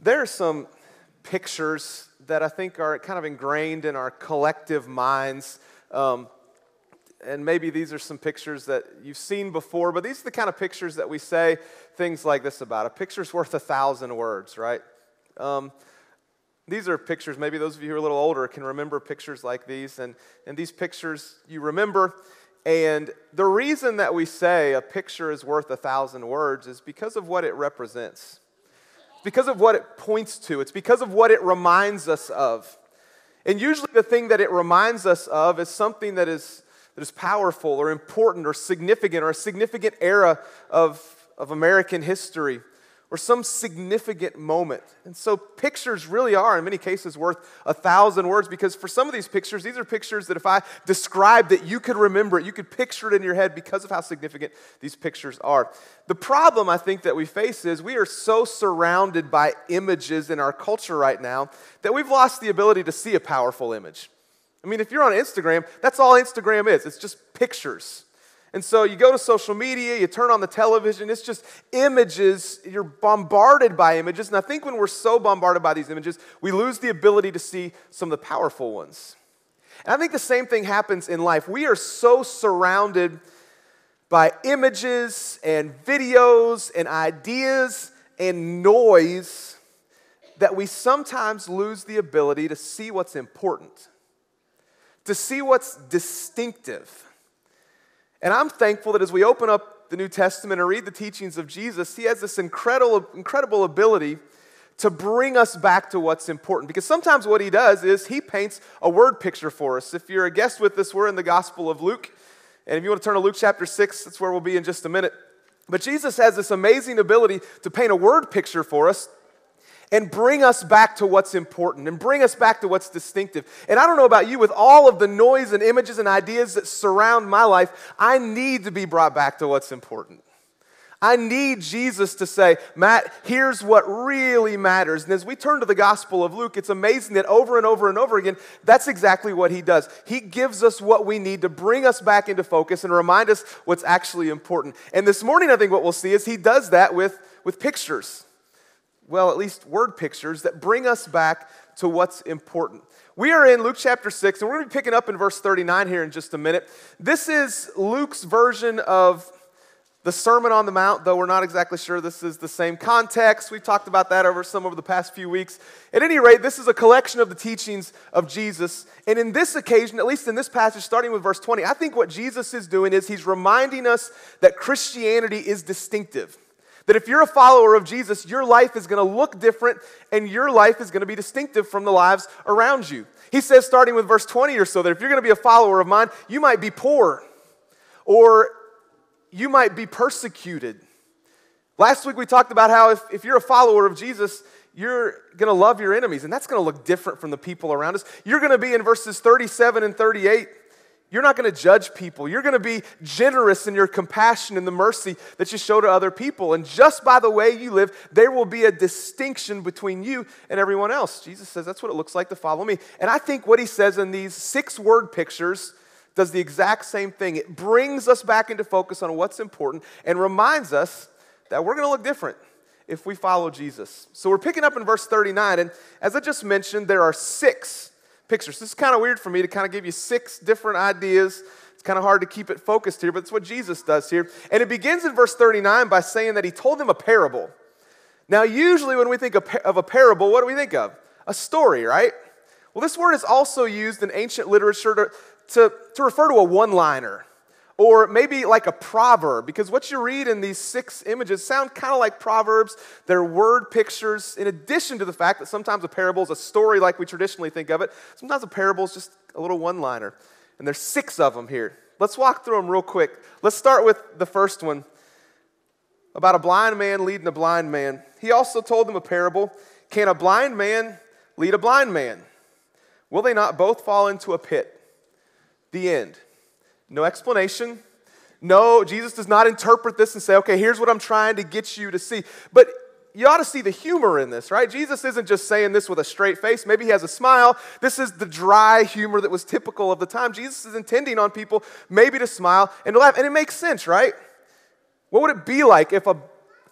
There are some pictures that I think are kind of ingrained in our collective minds. And maybe these are some pictures that you've seen before, but these are the kind of pictures that we say things like this about. A picture's worth 1,000 words, right? These are pictures, maybe those of you who are a little older can remember pictures like these, and these pictures you remember. And the reason that we say a picture is worth 1,000 words is because of what it represents. It's because of what it points to. It's because of what it reminds us of. And usually the thing that it reminds us of is something that is powerful or important or significant or a significant era of American history or some significant moment. And so pictures really are, in many cases, worth 1,000 words because for some of these pictures, these are pictures that if I described it, you could remember it, you could picture it in your head because of how significant these pictures are. The problem, I think, that we face is we are so surrounded by images in our culture right now that we've lost the ability to see a powerful image. I mean, if you're on Instagram, that's all Instagram is. It's just pictures. And so you go to social media, you turn on the television, it's just images. You're bombarded by images. And I think when we're so bombarded by these images, we lose the ability to see some of the powerful ones. And I think the same thing happens in life. We are so surrounded by images and videos and ideas and noise that we sometimes lose the ability to see what's important, to see what's distinctive. And I'm thankful that as we open up the New Testament and read the teachings of Jesus, he has this incredible ability to bring us back to what's important. Because sometimes what he does is he paints a word picture for us. If you're a guest with us, we're in the Gospel of Luke. And if you want to turn to Luke chapter 6, that's where we'll be in just a minute. But Jesus has this amazing ability to paint a word picture for us and bring us back to what's important and bring us back to what's distinctive. And I don't know about you, with all of the noise and images and ideas that surround my life, I need to be brought back to what's important. I need Jesus to say, Matt, here's what really matters. And as we turn to the Gospel of Luke, it's amazing that over and over and over again, that's exactly what he does. He gives us what we need to bring us back into focus and remind us what's actually important. And this morning, I think what we'll see is he does that with pictures. Well, at least word pictures that bring us back to what's important. We are in Luke chapter 6, and we're going to be picking up in verse 39 here in just a minute. This is Luke's version of the Sermon on the Mount, though we're not exactly sure this is the same context. We've talked about that over the past few weeks. At any rate, this is a collection of the teachings of Jesus. And in this occasion, at least in this passage, starting with verse 20, I think what Jesus is doing is he's reminding us that Christianity is distinctive. That if you're a follower of Jesus, your life is going to look different and your life is going to be distinctive from the lives around you. He says, starting with verse 20 or so, that if you're going to be a follower of mine, you might be poor or you might be persecuted. Last week we talked about how if you're a follower of Jesus, you're going to love your enemies, and that's going to look different from the people around us. You're going to be in verses 37 and 38. You're not going to judge people. You're going to be generous in your compassion and the mercy that you show to other people. And just by the way you live, there will be a distinction between you and everyone else. Jesus says that's what it looks like to follow me. And I think what he says in these 6 word pictures does the exact same thing. It brings us back into focus on what's important and reminds us that we're going to look different if we follow Jesus. So we're picking up in verse 39. And as I just mentioned, there are 6 pictures. This is kind of weird for me to kind of give you 6 different ideas. It's kind of hard to keep it focused here, but it's what Jesus does here. And it begins in verse 39 by saying that he told them a parable. Now, usually when we think of a parable, what do we think of? A story, right? Well, this word is also used in ancient literature to refer to a one-liner or maybe like a proverb, because what you read in these 6 images sound kind of like proverbs. They're word pictures, in addition to the fact that sometimes a parable is a story like we traditionally think of it. Sometimes a parable is just a little one-liner, and there's 6 of them here. Let's walk through them real quick. Let's start with the first one about a blind man leading a blind man. He also told them a parable. Can a blind man lead a blind man? Will they not both fall into a pit? The end. No explanation. No, Jesus does not interpret this and say, okay, here's what I'm trying to get you to see. But you ought to see the humor in this, right? Jesus isn't just saying this with a straight face. Maybe he has a smile. This is the dry humor that was typical of the time. Jesus is intending on people maybe to smile and to laugh. And it makes sense, right? What would it be like if a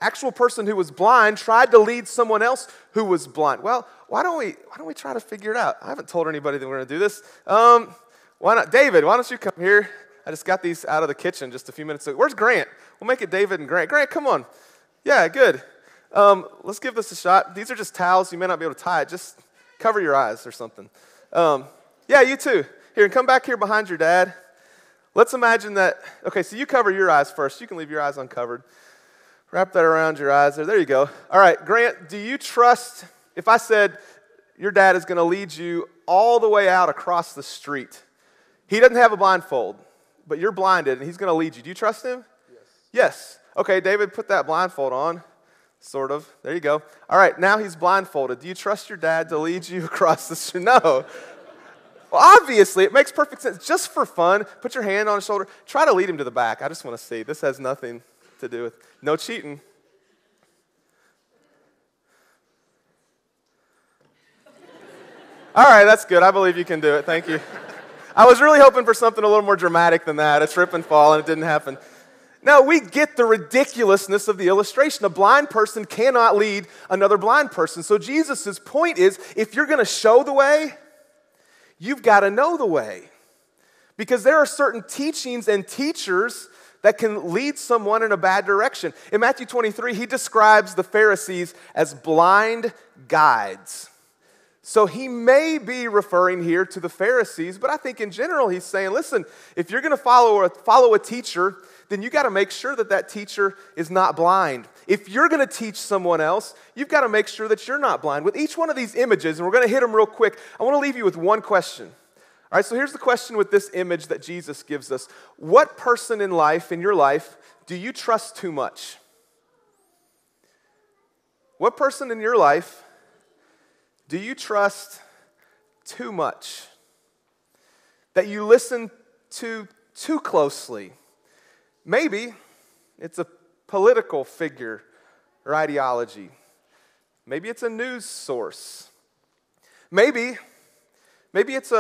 actual person who was blind tried to lead someone else who was blind. Well, why don't we try to figure it out? I haven't told anybody that we're going to do this. Why not? David, why don't you come here? I just got these out of the kitchen just a few minutes ago. Where's Grant? We'll make it David and Grant. Grant, come on. Yeah, good. Let's give this a shot. These are just towels. You may not be able to tie it. Just cover your eyes or something. Yeah, you too. Here, and come back here behind your dad. Let's imagine that. Okay, so you cover your eyes first. You can leave your eyes uncovered. Wrap that around your eyes there. There you go. All right, Grant, do you trust, if I said your dad is going to lead you all the way out across the street? He doesn't have a blindfold, but you're blinded, and he's going to lead you. Do you trust him? Yes. Yes. Okay, David, put that blindfold on. Sort of. There you go. All right, now he's blindfolded. Do you trust your dad to lead you across the street? No. Well, obviously, it makes perfect sense. Just for fun, put your hand on his shoulder. Try to lead him to the back. I just want to see. This has nothing to do with, no cheating. All right, that's good. I believe you can do it. Thank you. I was really hoping for something a little more dramatic than that, a trip and fall, and it didn't happen. Now, we get the ridiculousness of the illustration. A blind person cannot lead another blind person. So Jesus' point is, if you're going to show the way, you've got to know the way. Because there are certain teachings and teachers that can lead someone in a bad direction. In Matthew 23, he describes the Pharisees as blind guides. So he may be referring here to the Pharisees, but I think in general he's saying, listen, if you're going to follow a teacher, then you got to make sure that that teacher is not blind. If you're going to teach someone else, you've got to make sure that you're not blind. With each one of these images, and we're going to hit them real quick, I want to leave you with one question. All right, so here's the question with this image that Jesus gives us. What person in your life, do you trust too much? What person in your life do you trust too much? That you listen to too closely? Maybe it's a political figure or ideology. Maybe it's a news source. Maybe it's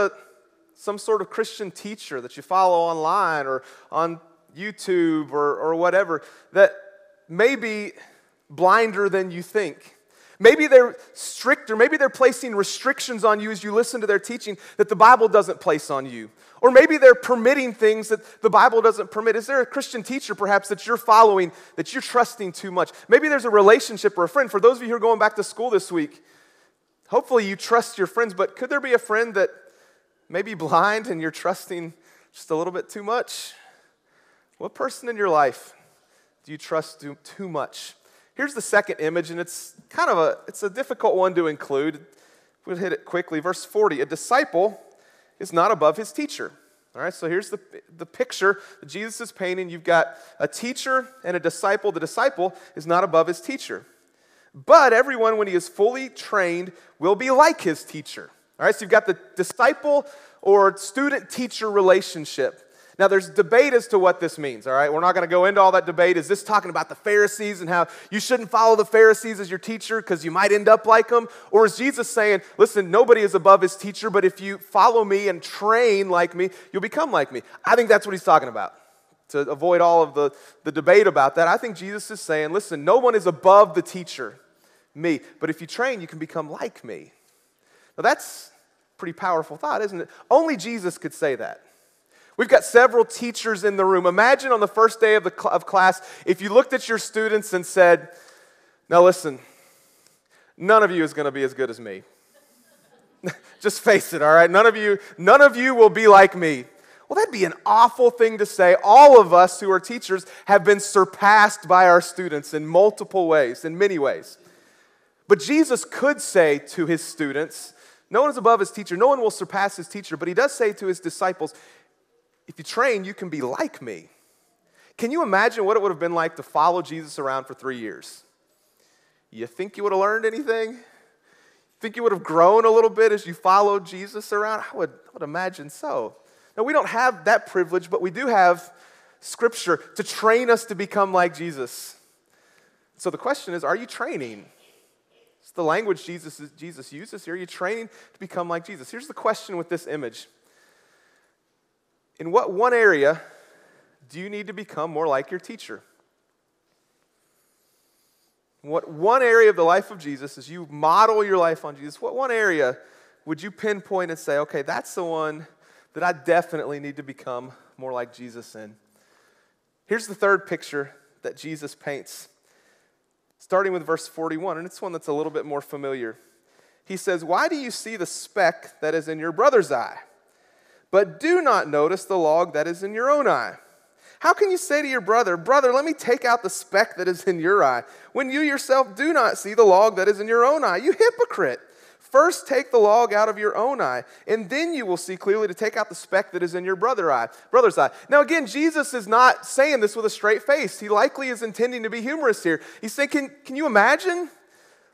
some sort of Christian teacher that you follow online or on YouTube or whatever that may be blinder than you think. Maybe they're stricter. Maybe they're placing restrictions on you as you listen to their teaching that the Bible doesn't place on you. Or maybe they're permitting things that the Bible doesn't permit. Is there a Christian teacher perhaps that you're following, that you're trusting too much? Maybe there's a relationship or a friend. For those of you who are going back to school this week, hopefully you trust your friends, but could there be a friend that may be blind and you're trusting just a little bit too much? What person in your life do you trust too much? Here's the second image, and it's a difficult one to include. We'll hit it quickly. Verse 40, a disciple is not above his teacher. All right, so here's the picture that Jesus is painting. You've got a teacher and a disciple. The disciple is not above his teacher. But everyone, when he is fully trained, will be like his teacher. All right, so you've got the disciple or student-teacher relationship. Now, there's debate as to what this means, all right? We're not going to go into all that debate. Is this talking about the Pharisees and how you shouldn't follow the Pharisees as your teacher because you might end up like them? Or is Jesus saying, listen, nobody is above his teacher, but if you follow me and train like me, you'll become like me? I think that's what he's talking about. To avoid all of the debate about that, I think Jesus is saying, listen, no one is above the teacher, me, but if you train, you can become like me. Now, that's a pretty powerful thought, isn't it? Only Jesus could say that. We've got several teachers in the room. Imagine on the first day of class, if you looked at your students and said, now listen, none of you is going to be as good as me. Just face it, all right? None of you will be like me. Well, that'd be an awful thing to say. All of us who are teachers have been surpassed by our students in multiple ways, in many ways. But Jesus could say to his students, no one is above his teacher, no one will surpass his teacher, but he does say to his disciples, if you train, you can be like me. Can you imagine what it would have been like to follow Jesus around for 3 years? You think you would have learned anything? Think you would have grown a little bit as you followed Jesus around? I would imagine so. Now, we don't have that privilege, but we do have Scripture to train us to become like Jesus. So the question is, are you training? It's the language Jesus uses here. Are you training to become like Jesus? Here's the question with this image. In what one area do you need to become more like your teacher? what one area of the life of Jesus, as you model your life on Jesus, what one area would you pinpoint and say, okay, that's the one that I definitely need to become more like Jesus in? Here's the third picture that Jesus paints, starting with verse 41, and it's one that's a little bit more familiar. He says, "Why do you see the speck that is in your brother's eye, but do not notice the log that is in your own eye? How can you say to your brother, 'Brother, let me take out the speck that is in your eye,' when you yourself do not see the log that is in your own eye? You hypocrite! First take the log out of your own eye, and then you will see clearly to take out the speck that is in your brother's eye." Now again, Jesus is not saying this with a straight face. He likely is intending to be humorous here. He's saying, can you imagine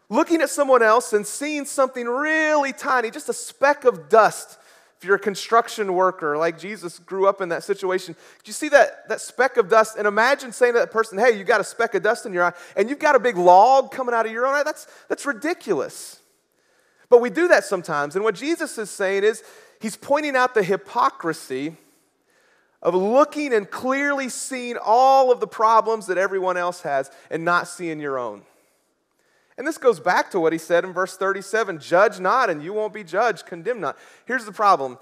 looking at someone else and seeing something really tiny, just a speck of dust? If you're a construction worker, like Jesus grew up in that situation, do you see that speck of dust? And imagine saying to that person, "Hey, you got a speck of dust in your eye, and you've got a big log coming out of your own eye." That's ridiculous. But we do that sometimes. And what Jesus is saying is, he's pointing out the hypocrisy of looking and clearly seeing all of the problems that everyone else has and not seeing your own. And this goes back to what he said in verse 37, "Judge not, and you won't be judged. Condemn not." Here's the problem.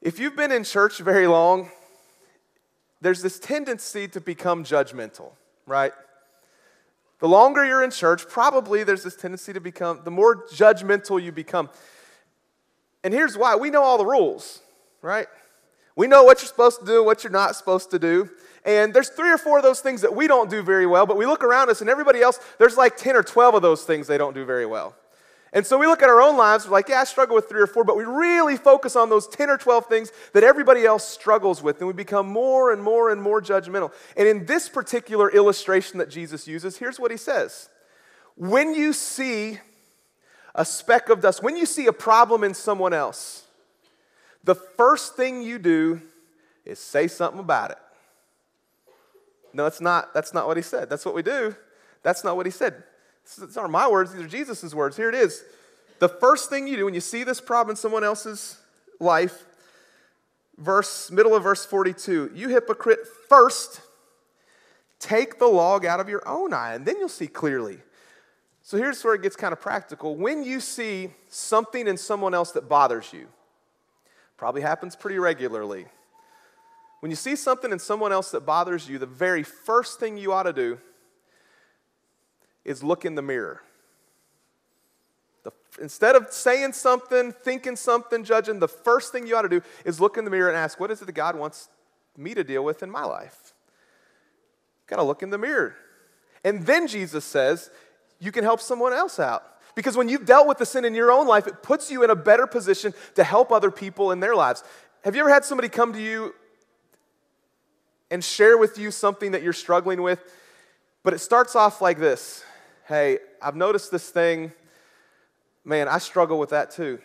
If you've been in church very long, there's this tendency to become judgmental, right? The longer you're in church, probably there's this tendency to become, the more judgmental you become. And here's why. We know all the rules, right? We know what you're supposed to do, what you're not supposed to do. And there's 3 or 4 of those things that we don't do very well, but we look around us and everybody else, there's like 10 or 12 of those things they don't do very well. And so we look at our own lives, we're like, yeah, I struggle with 3 or 4, but we really focus on those 10 or 12 things that everybody else struggles with, and we become more and more and more judgmental. And in this particular illustration that Jesus uses, here's what he says. When you see a speck of dust, when you see a problem in someone else, the first thing you do is say something about it. No, that's not what he said. That's what we do. That's not what he said. These aren't my words, these are Jesus' words. Here it is. The first thing you do when you see this problem in someone else's life, middle of verse 42, "You hypocrite, first take the log out of your own eye, and then you'll see clearly." So here's where it gets kind of practical. When you see something in someone else that bothers you, probably happens pretty regularly. When you see something in someone else that bothers you, the very first thing you ought to do is look in the mirror. Instead of saying something, thinking something, judging, the first thing you ought to do is look in the mirror and ask, what is it that God wants me to deal with in my life? Got to look in the mirror. And then Jesus says, you can help someone else out. Because when you've dealt with the sin in your own life, it puts you in a better position to help other people in their lives. Have you ever had somebody come to you and share with you something that you're struggling with, but it starts off like this? "Hey, I've noticed this thing. Man, I struggle with that too.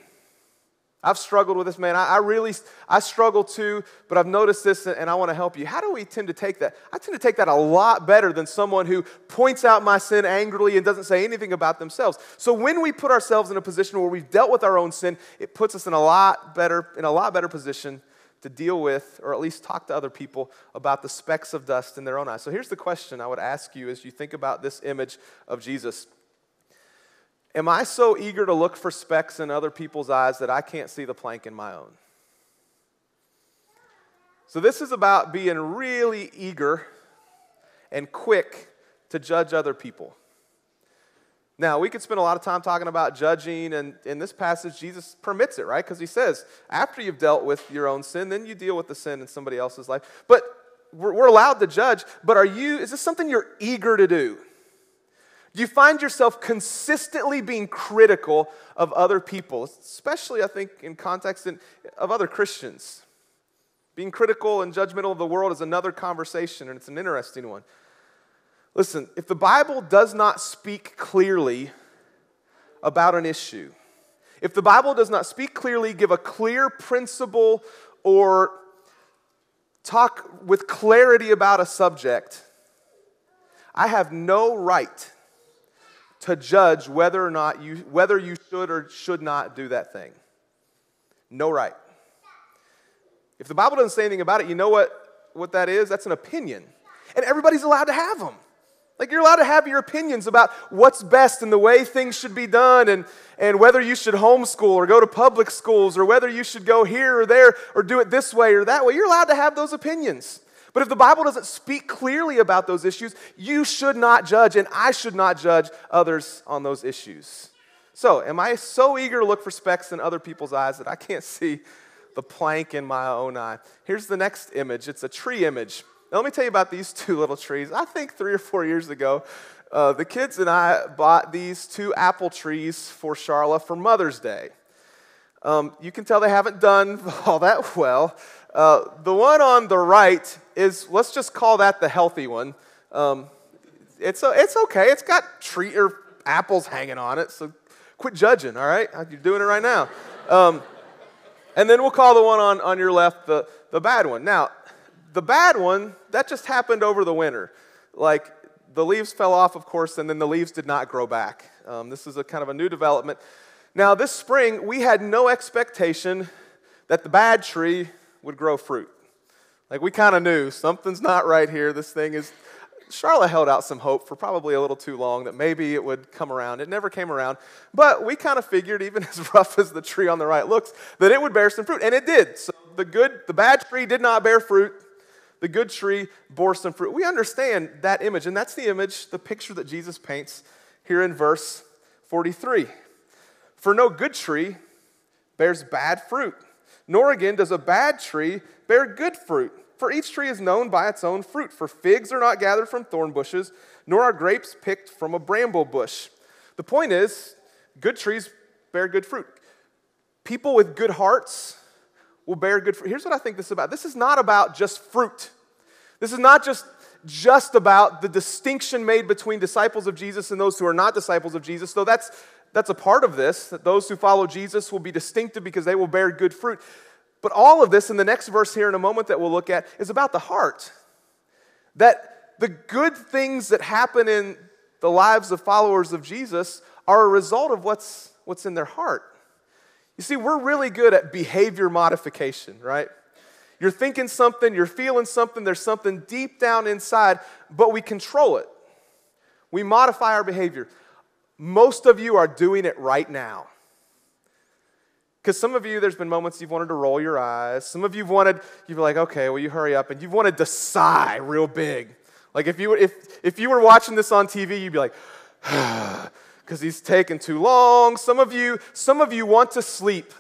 I've struggled with this, man. I struggle too, but I've noticed this and I want to help you." How do we tend to take that? I tend to take that a lot better than someone who points out my sin angrily and doesn't say anything about themselves. So when we put ourselves in a position where we've dealt with our own sin, it puts us in a lot better position to deal with, or at least talk to other people about the specks of dust in their own eyes. So here's the question I would ask you as you think about this image of Jesus. Am I so eager to look for specks in other people's eyes that I can't see the plank in my own? So this is about being really eager and quick to judge other people. Now, we could spend a lot of time talking about judging, and in this passage, Jesus permits it, right? Because he says, after you've dealt with your own sin, then you deal with the sin in somebody else's life. But we're allowed to judge, but is this something you're eager to do? Do you find yourself consistently being critical of other people, especially, I think, in context of other Christians? Being critical and judgmental of the world is another conversation, and it's an interesting one. Listen, if the Bible does not speak clearly about an issue, if the Bible does not speak clearly, give a clear principle, or talk with clarity about a subject, I have no right to judge whether you should or should not do that thing. No right. If the Bible doesn't say anything about it, you know what that is? That's an opinion. And everybody's allowed to have them. Like, you're allowed to have your opinions about what's best and the way things should be done and whether you should homeschool or go to public schools or whether you should go here or there or do it this way or that way. You're allowed to have those opinions. But if the Bible doesn't speak clearly about those issues, you should not judge, and I should not judge others on those issues. So, am I so eager to look for specks in other people's eyes that I can't see the plank in my own eye? Here's the next image. It's a tree image. Now, let me tell you about these two little trees. I think 3 or 4 years ago, the kids and I bought these 2 apple trees for Charla for Mother's Day. You can tell they haven't done all that well. The one on the right is, let's just call that the healthy one. It's okay. It's got tree or apples hanging on it, so quit judging, all right? You're doing it right now. And then we'll call the one on your left the bad one. Now, the bad one, that just happened over the winter. Like, the leaves fell off, of course, and then the leaves did not grow back. This is a kind of a new development. Now, this spring, we had no expectation that the bad tree would grow fruit. Like, we kind of knew something's not right here. This thing is... Charlotte held out some hope for probably a little too long that maybe it would come around. It never came around. But we kind of figured, even as rough as the tree on the right looks, that it would bear some fruit. And it did. So the bad tree did not bear fruit. The good tree bore some fruit. We understand that image. And that's the image, the picture that Jesus paints here in verse 43. For no good tree bears bad fruit, nor again does a bad tree bear good fruit. For each tree is known by its own fruit. For figs are not gathered from thorn bushes, nor are grapes picked from a bramble bush. The point is, good trees bear good fruit. People with good hearts will bear good fruit. Here's what I think this is about. This is not about just fruit. This is not just about the distinction made between disciples of Jesus and those who are not disciples of Jesus, though that's a part of this, that those who follow Jesus will be distinctive because they will bear good fruit. But all of this in the next verse here in a moment that we'll look at is about the heart. That the good things that happen in the lives of followers of Jesus are a result of what's in their heart. You see, we're really good at behavior modification, right? You're thinking something, you're feeling something, there's something deep down inside, but we control it. We modify our behavior. Most of you are doing it right now. Because some of you, there's been moments you've wanted to roll your eyes. Some of you've been like, okay, well, you hurry up. And you've wanted to sigh real big. Like if you were watching this on TV, you'd be like, because he's taking too long. Some of you want to sleep.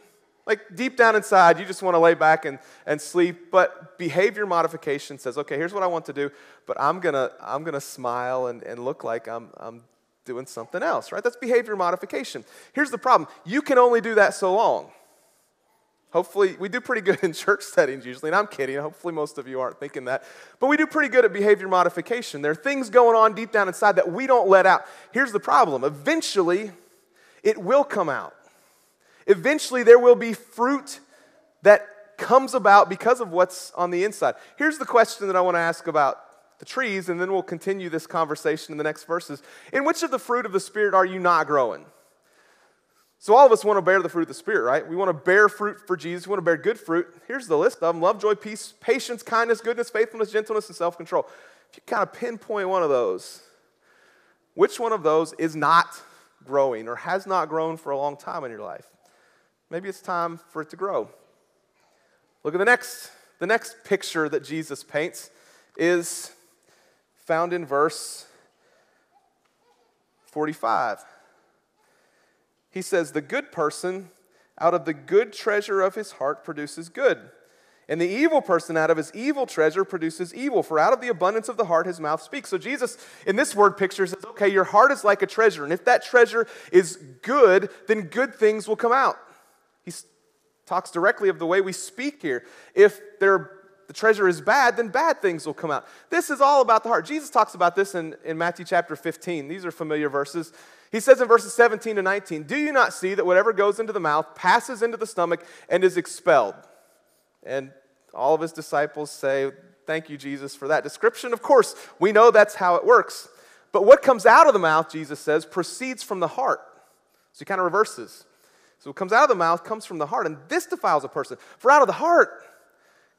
Like deep down inside, you just want to lay back and sleep. But behavior modification says, okay, here's what I want to do, but I'm gonna smile and look like I'm doing something else, right? That's behavior modification. Here's the problem. You can only do that so long. Hopefully, we do pretty good in church settings usually, and I'm kidding. Hopefully most of you aren't thinking that. But we do pretty good at behavior modification. There are things going on deep down inside that we don't let out. Here's the problem. Eventually, it will come out. Eventually, there will be fruit that comes about because of what's on the inside. Here's the question that I want to ask about the trees, and then we'll continue this conversation in the next verses. In which of the fruit of the Spirit are you not growing? So all of us want to bear the fruit of the Spirit, right? We want to bear fruit for Jesus. We want to bear good fruit. Here's the list of them. Love, joy, peace, patience, kindness, goodness, faithfulness, gentleness, and self-control. If you kind of pinpoint one of those, which one of those is not growing or has not grown for a long time in your life? Maybe it's time for it to grow. Look at the next picture that Jesus paints is found in verse 45. He says, the good person out of the good treasure of his heart produces good, and the evil person out of his evil treasure produces evil, for out of the abundance of the heart his mouth speaks. So Jesus, in this word picture, says, okay, your heart is like a treasure, and if that treasure is good, then good things will come out. He talks directly of the way we speak here. If the treasure is bad, then bad things will come out. This is all about the heart. Jesus talks about this in Matthew chapter 15. These are familiar verses. He says in verses 17 to 19, do you not see that whatever goes into the mouth passes into the stomach and is expelled? And all of his disciples say, thank you, Jesus, for that description. Of course, we know that's how it works. But what comes out of the mouth, Jesus says, proceeds from the heart. So he kind of reverses. So what comes out of the mouth comes from the heart, and this defiles a person. For out of the heart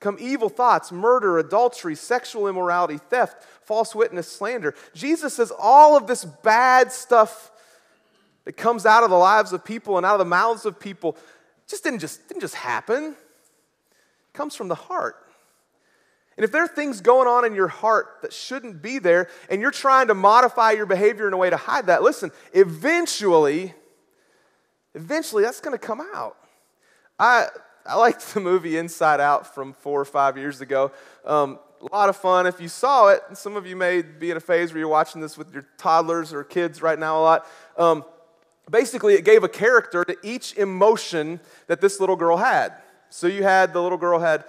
come evil thoughts, murder, adultery, sexual immorality, theft, false witness, slander. Jesus says all of this bad stuff that comes out of the lives of people and out of the mouths of people didn't just happen. It comes from the heart. And if there are things going on in your heart that shouldn't be there, and you're trying to modify your behavior in a way to hide that, listen, eventually that's going to come out. I liked the movie Inside Out from 4 or 5 years ago. A lot of fun. If you saw it, and some of you may be in a phase where you're watching this with your toddlers or kids right now a lot. Basically, it gave a character to each emotion that this little girl had. So the little girl had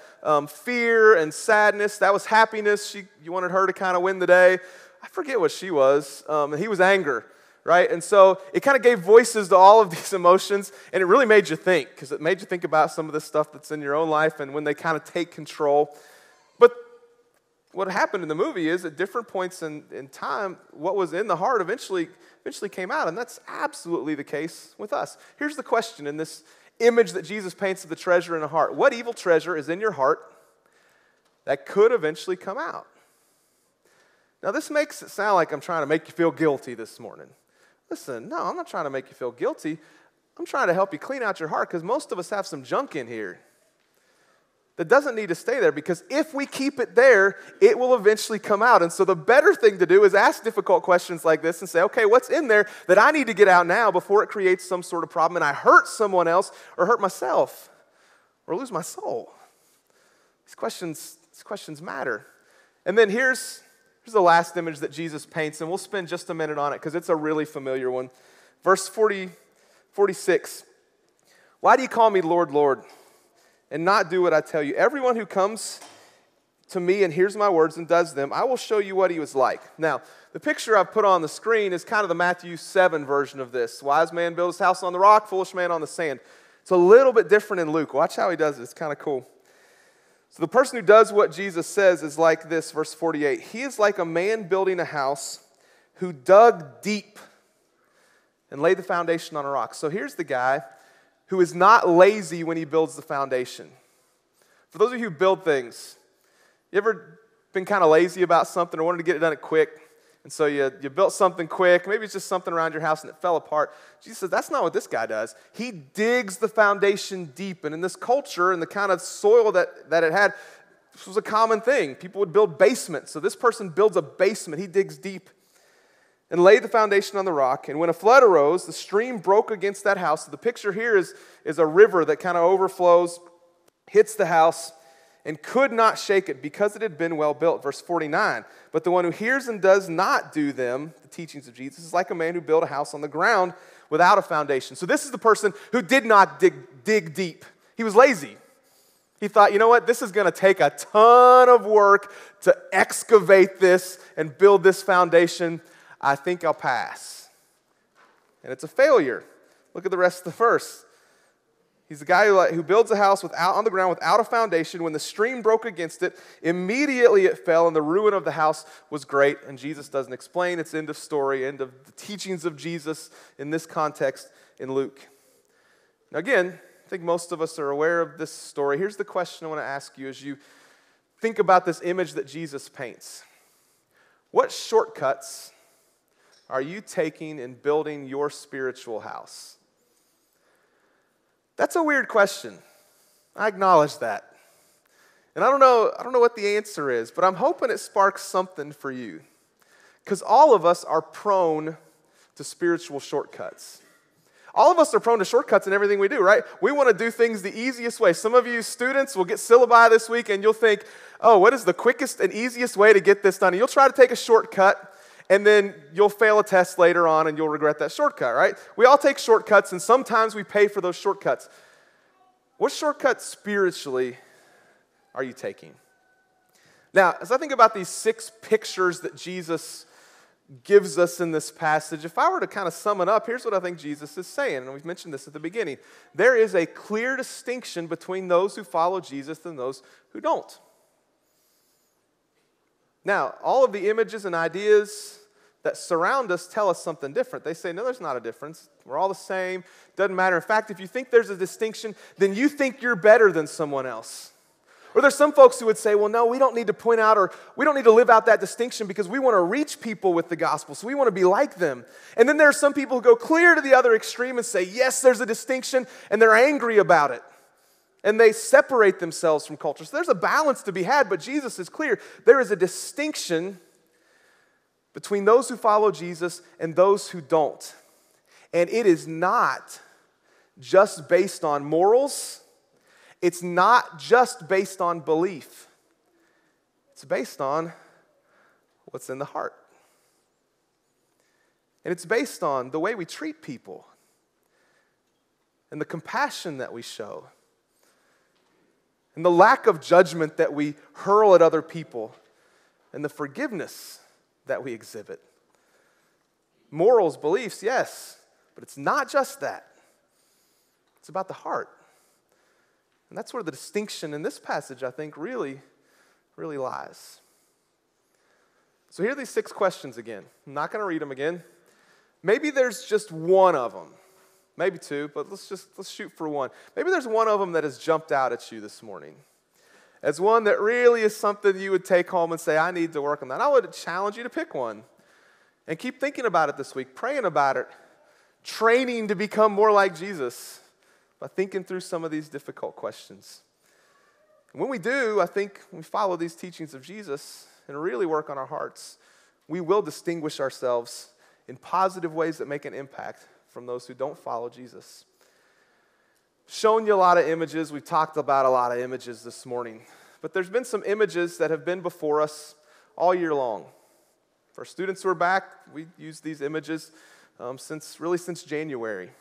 fear and sadness. That was happiness. You wanted her to kind of win the day. I forget what she was. And he was anger, right? And so it kind of gave voices to all of these emotions, and it really made you think, because it made you think about some of the stuff that's in your own life and when they kind of take control. But what happened in the movie is at different points in time, what was in the heart eventually came out, and that's absolutely the case with us. Here's the question in this image that Jesus paints of the treasure in the heart. What evil treasure is in your heart that could eventually come out? Now, this makes it sound like I'm trying to make you feel guilty this morning. Listen, no, I'm not trying to make you feel guilty. I'm trying to help you clean out your heart, because most of us have some junk in here that doesn't need to stay there, because if we keep it there, it will eventually come out. And so the better thing to do is ask difficult questions like this and say, okay, what's in there that I need to get out now before it creates some sort of problem and I hurt someone else or hurt myself or lose my soul? These questions matter. And then here's the last image that Jesus paints, and we'll spend just a minute on it because it's a really familiar one. Verse 46. Why do you call me Lord, Lord, and not do what I tell you? Everyone who comes to me and hears my words and does them, I will show you what he was like. Now, the picture I've put on the screen is kind of the Matthew 7 version of this. Wise man built his house on the rock, foolish man on the sand. It's a little bit different in Luke. Watch how he does it. It's kind of cool. So the person who does what Jesus says is like this, verse 48. He is like a man building a house who dug deep and laid the foundation on a rock. So here's the guy who is not lazy when he builds the foundation. For those of you who build things, you ever been kind of lazy about something or wanted to get it done quick? And so you built something quick. Maybe it's just something around your house and it fell apart. Jesus says, that's not what this guy does. He digs the foundation deep. And in this culture and the kind of soil that it had, this was a common thing. People would build basements. So this person builds a basement. He digs deep and laid the foundation on the rock. And when a flood arose, the stream broke against that house. So the picture here is a river that kind of overflows, hits the house, and could not shake it because it had been well built. Verse 49, but the one who hears and does not do them, the teachings of Jesus, is like a man who built a house on the ground without a foundation. So this is the person who did not dig deep. He was lazy. He thought, you know what, this is going to take a ton of work to excavate this and build this foundation. I think I'll pass. And it's a failure. Look at the rest of the verse. He's the guy who builds a house on the ground without a foundation. When the stream broke against it, immediately it fell, and the ruin of the house was great. And Jesus doesn't explain. It's end of story, end of the teachings of Jesus in this context in Luke. Now again, I think most of us are aware of this story. Here's the question I want to ask you as you think about this image that Jesus paints. What shortcuts are you taking in building your spiritual house? That's a weird question. I acknowledge that. And I don't know what the answer is, but I'm hoping it sparks something for you. Because all of us are prone to spiritual shortcuts. All of us are prone to shortcuts in everything we do, right? We want to do things the easiest way. Some of you students will get syllabi this week and you'll think, oh, what is the quickest and easiest way to get this done? And you'll try to take a shortcut, and then you'll fail a test later on and you'll regret that shortcut, right? We all take shortcuts, and sometimes we pay for those shortcuts. What shortcut spiritually are you taking? Now, as I think about these 6 pictures that Jesus gives us in this passage, if I were to kind of sum it up, here's what I think Jesus is saying, and we've mentioned this at the beginning. There is a clear distinction between those who follow Jesus and those who don't. Now, all of the images and ideas that surround us tell us something different. They say, no, there's not a difference. We're all the same. Doesn't matter. In fact, if you think there's a distinction, then you think you're better than someone else. Or there's some folks who would say, well, no, we don't need to point out or we don't need to live out that distinction because we want to reach people with the gospel, so we want to be like them. And then there are some people who go clear to the other extreme and say, yes, there's a distinction, and they're angry about it. And they separate themselves from culture. So there's a balance to be had, but Jesus is clear. There is a distinction between those who follow Jesus and those who don't. And it is not just based on morals. It's not just based on belief. It's based on what's in the heart. And it's based on the way we treat people and the compassion that we show and the lack of judgment that we hurl at other people and the forgiveness that we exhibit. Morals, beliefs, yes, but it's not just that. It's about the heart. And that's where the distinction in this passage, I think, really lies. So here are these 6 questions again. I'm not going to read them again. Maybe there's just one of them. Maybe 2, but let's shoot for one. Maybe there's one of them that has jumped out at you this morning as one that really is something you would take home and say, I need to work on that. I would challenge you to pick one and keep thinking about it this week, praying about it, training to become more like Jesus by thinking through some of these difficult questions. And when we do, I think we follow these teachings of Jesus and really work on our hearts, we will distinguish ourselves in positive ways that make an impact from those who don't follow Jesus. Shown you a lot of images. We've talked about a lot of images this morning. But there's been some images that have been before us all year long. For students who are back, we use these images since January.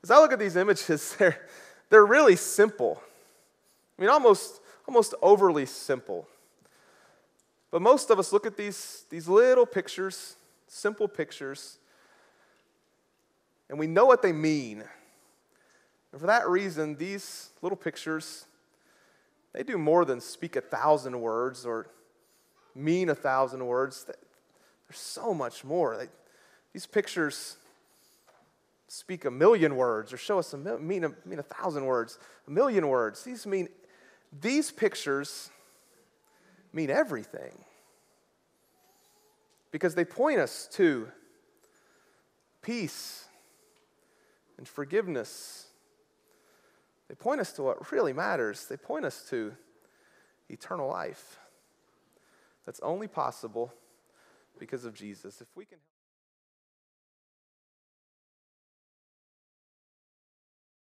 As I look at these images, they're really simple. I mean, almost overly simple. But most of us look at these little pictures, simple pictures, and we know what they mean. And for that reason, these little pictures, they do more than speak 1,000 words or mean 1,000 words. There's so much more. These pictures speak 1,000,000 words or show us mean 1,000 words, 1,000,000 words. These pictures mean everything because they point us to peace and forgiveness. They point us to what really matters. They point us to eternal life that's only possible because of Jesus. If we can